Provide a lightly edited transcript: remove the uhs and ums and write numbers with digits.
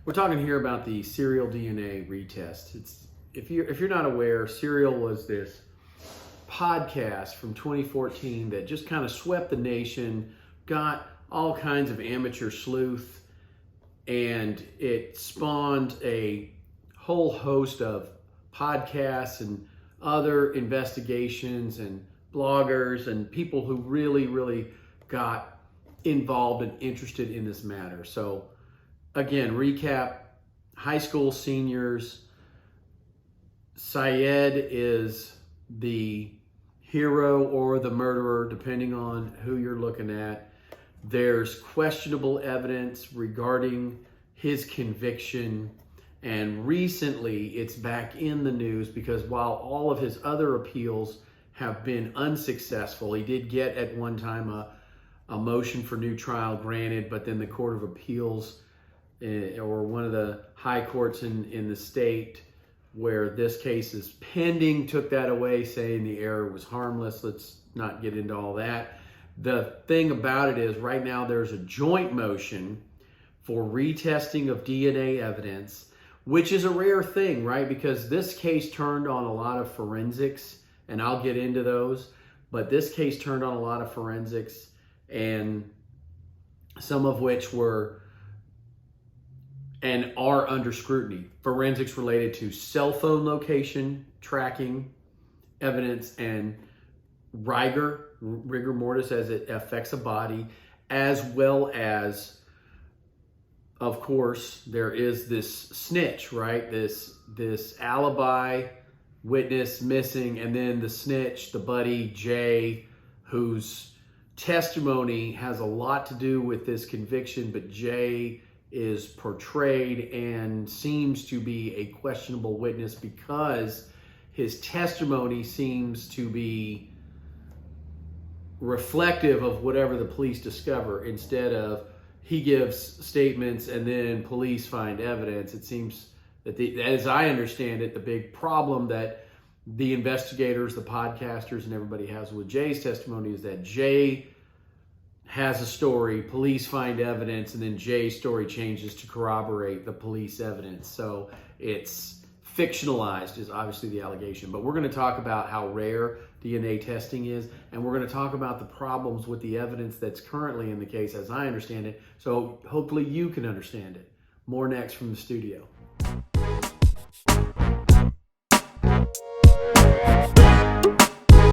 We're talking here about the Serial DNA retest. If you're not aware, Serial was this podcast from 2014 that just kind of swept the nation, got all kinds of amateur sleuth, and it spawned a whole host of podcasts and other investigations and bloggers and people who really got involved and interested in this matter. So again, recap: high school seniors. Syed is the hero or the murderer, depending on who you're looking at. There's questionable evidence regarding his conviction, and recently it's back in the news because while all of his other appeals have been unsuccessful, he did get at one time a motion for new trial granted, but then the Court of Appeals or one of the high courts in the state where this case is pending took that away, saying the error was harmless. Let's not get into all that. The thing about it is right now there's a joint motion for retesting of DNA evidence, which is a rare thing, right? Because this case turned on a lot of forensics, and I'll get into those, but this case turned on a lot of forensics, and some of which were and are under scrutiny. Forensics related to cell phone location tracking evidence and rigor mortis as it affects a body, as well as, of course, there is this snitch, right? This alibi witness missing, and then the snitch, the buddy Jay, whose testimony has a lot to do with this conviction, but Jay is portrayed and seems to be a questionable witness because his testimony seems to be reflective of whatever the police discover, instead of he gives statements and then police find evidence. It seems that, as I understand it, the big problem that the investigators, the podcasters, and everybody has with Jay's testimony is that Jay has a story, police find evidence, and then Jay's story changes to corroborate the police evidence. So it's fictionalized is obviously the allegation. But we're going to talk about how rare DNA testing is, and we're going to talk about the problems with the evidence that's currently in the case as I understand it. So hopefully you can understand it. More next from the studio.